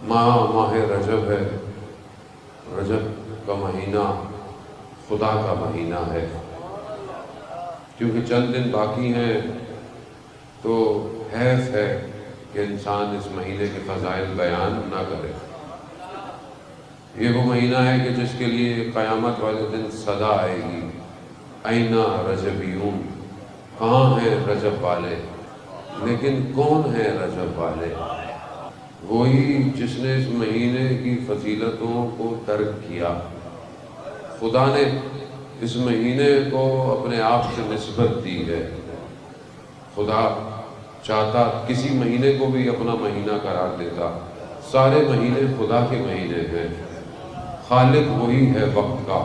ماہ رجب ہے، رجب کا مہینہ خدا کا مہینہ ہے، کیونکہ چند دن باقی ہیں تو حیف ہے کہ انسان اس مہینے کے فضائل بیان نہ کرے۔ یہ وہ مہینہ ہے کہ جس کے لیے قیامت والے دن صدا آئے گی، اینا رجبیون، کہاں ہیں رجب والے؟ لیکن کون ہیں رجب والے؟ وہی جس نے اس مہینے کی فضیلتوں کو ترک کیا۔ خدا نے اس مہینے کو اپنے آپ سے نسبت دی ہے۔ خدا چاہتا کسی مہینے کو بھی اپنا مہینہ قرار دیتا۔ سارے مہینے خدا کے مہینے ہیں۔ خالق وہی ہے، وقت کا،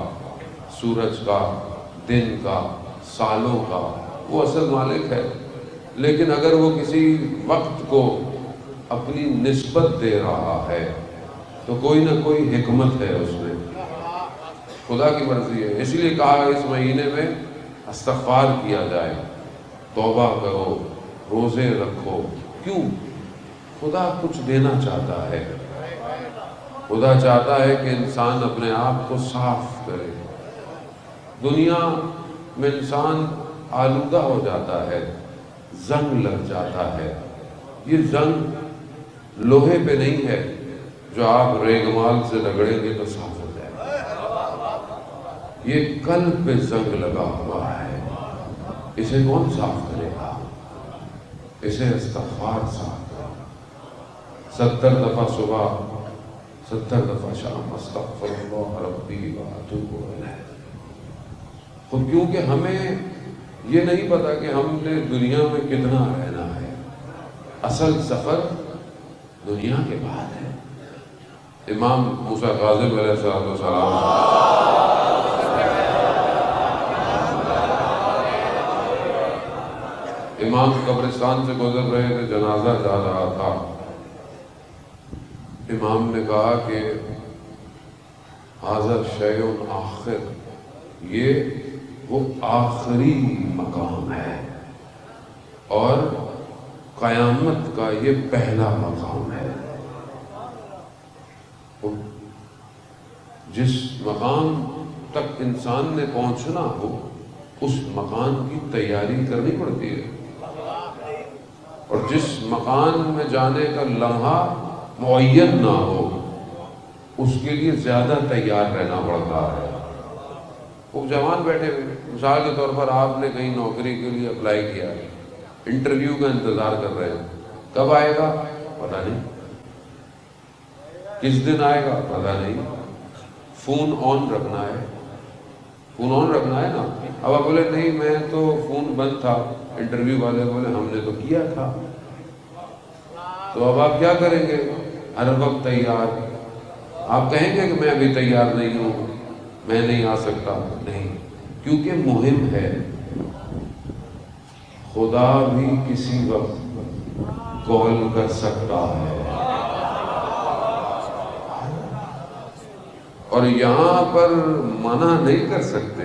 سورج کا، دن کا، سالوں کا، وہ اصل مالک ہے۔ لیکن اگر وہ کسی وقت کو اپنی نسبت دے رہا ہے تو کوئی نہ کوئی حکمت ہے اس میں، خدا کی مرضی ہے۔ اس لیے کہا اس مہینے میں استغفار کیا جائے، توبہ کرو، روزے رکھو۔ کیوں؟ خدا کچھ دینا چاہتا ہے۔ خدا چاہتا ہے کہ انسان اپنے آپ کو صاف کرے۔ دنیا میں انسان آلودہ ہو جاتا ہے، زنگ لگ جاتا ہے۔ یہ زنگ لوہے پہ نہیں ہے جو آپ ریگمال سے رگڑیں گے تو صاف ہو جائے گا۔ یہ قلب پہ زنگ لگا ہوا ہے، اسے کون صاف کرے گا؟ اسے استغفار صاف کرے گا۔ 70 دفعہ صبح، 70 دفعہ شام، استغفر اللہ ربی واتوب الیہ۔ خود کیونکہ ہمیں یہ نہیں پتا کہ ہم نے دنیا میں کتنا رہنا ہے۔ اصل سفر دنیا کے بعد ہے۔ امام موسیٰ کاظم علیہ السلام امام قبرستان سے گزر رہے تھے، جنازہ جا رہا تھا۔ امام نے کہا کہ ھذا شیء آخر، یہ وہ آخری مقام ہے اور قیامت کا یہ پہلا مقام ہے۔ جس مقام تک انسان نے پہنچنا ہو اس مقام کی تیاری کرنی پڑتی ہے، اور جس مقام میں جانے کا لمحہ معین نہ ہو اس کے لیے زیادہ تیار رہنا پڑتا ہے۔ وہ جوان بیٹھے ہوئے، مثال کے طور پر آپ نے کہیں نوکری کے لیے اپلائی کیا ہے، انٹرویو کا انتظار کر رہے ہیں، کب آئے گا پتہ نہیں، کس دن آئے گا پتہ نہیں۔ فون آن رکھنا ہے، فون آن رکھنا ہے نا۔ اب آپ بولے نہیں میں تو فون بند تھا، انٹرویو والے بولے ہم نے تو کیا تھا، تو اب آپ کیا کریں گے؟ ہر وقت تیار۔ آپ کہیں گے کہ میں ابھی تیار نہیں ہوں، میں نہیں آ سکتا، نہیں، کیونکہ مہم ہے۔ خدا بھی کسی وقت کال کر سکتا ہے، اور یہاں پر منع نہیں کر سکتے۔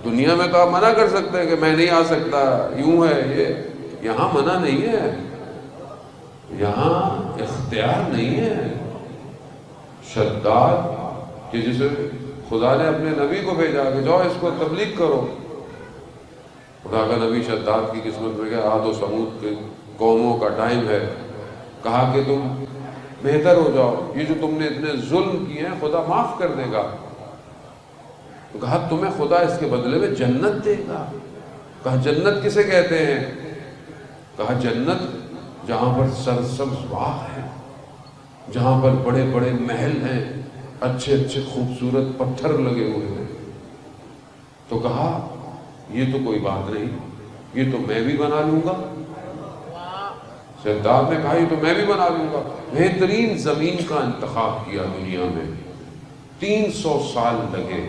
دنیا میں تو آپ منع کر سکتے ہیں کہ میں نہیں آ سکتا، یوں ہے یہ، یہاں منع نہیں ہے، یہاں اختیار نہیں ہے۔ شداد کہ جسے خدا نے اپنے نبی کو بھیجا کہ جاؤ اس کو تبلیغ کرو، خدا کا نبی شداد کی قسمت میں گیا، عاد و سمود کے قوموں کا ٹائم ہے، کہا کہ تم بہتر ہو جاؤ، یہ جو تم نے اتنے ظلم کیے ہیں خدا معاف کر دے گا۔ تو کہا تمہیں خدا اس کے بدلے میں جنت دے گا۔ کہا جنت کسے کہتے ہیں؟ کہا جنت جہاں پر سرسبز باغ ہے، جہاں پر بڑے بڑے محل ہیں، اچھے اچھے خوبصورت پتھر لگے ہوئے ہیں۔ تو کہا یہ تو کوئی بات نہیں، یہ تو میں بھی بنا لوں گا۔ شداد نے کہا یہ تو میں بھی بنا لوں گا۔ بہترین زمین کا انتخاب کیا دنیا میں، 300 سال لگے،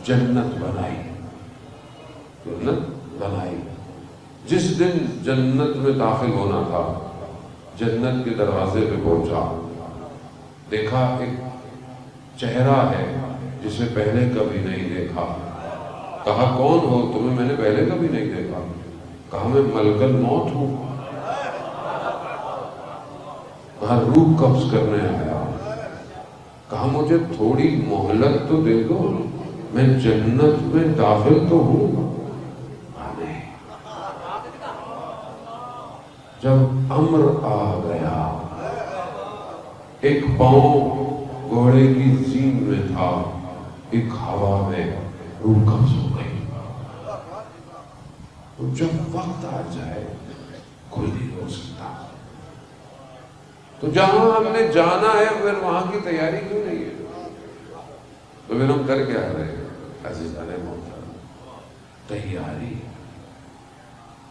جنت بنائی، جنت بنائی۔ جس دن جنت میں داخل ہونا تھا، جنت کے دروازے پہ پہنچا، دیکھا ایک چہرہ ہے جسے پہلے کبھی نہیں دیکھا۔ کہا کون ہو؟ تمہیں میں نے پہلے کبھی نہیں دیکھا۔ کہا میں ملک الموت ہوں۔ کہا روح قبض کرنے آیا، کہا مجھے تھوڑی مہلت تو دے دو، میں جنت میں داخل تو ہوں۔ جب امر آ گیا، ایک پاؤں گھوڑے کی زین میں تھا، ایک ہوا میں روح قبض ہو گئی۔ تو جب وقت آ جائے کوئی نہیں ہو سکتا، تو جہاں ہم نے جانا ہے پھر وہاں کی تیاری کیوں نہیں ہے؟ تو پھر ہم کر کے آ رہے ہیں عزیزان محترم، تیاری۔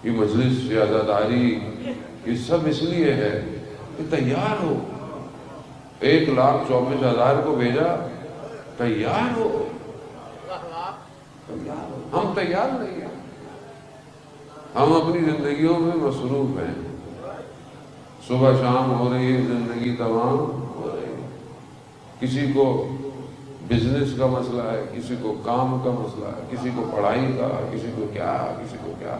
یہ مجلس، یہ عزاداری، یہ سب اس لیے ہے کہ تیار ہو۔ 1,24,000 کو بھیجا، تیار ہو۔ ہم تیار نہیں ہیں، ہم اپنی زندگیوں میں مصروف ہیں، صبح شام ہو رہی ہے، زندگی تمام ہو رہی ہے۔ کسی کو بزنس کا مسئلہ ہے، کسی کو کام کا مسئلہ ہے، کسی کو پڑھائی کا، کسی کو کیا، کسی کو کیا،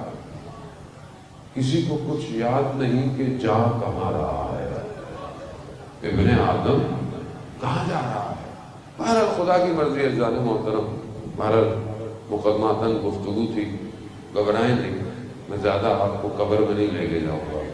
کسی کو کچھ یاد نہیں کہ جا کہاں رہا ہے، ابن آدم کہاں جا رہا ہے۔ بہرحال خدا کی مرضی ہے عزیزان محترم، بہرحال مقدماتاً گفتگو تھی، گھبرائیں نہیں، میں زیادہ آپ کو قبر میں نہیں لے کے جاؤں گا۔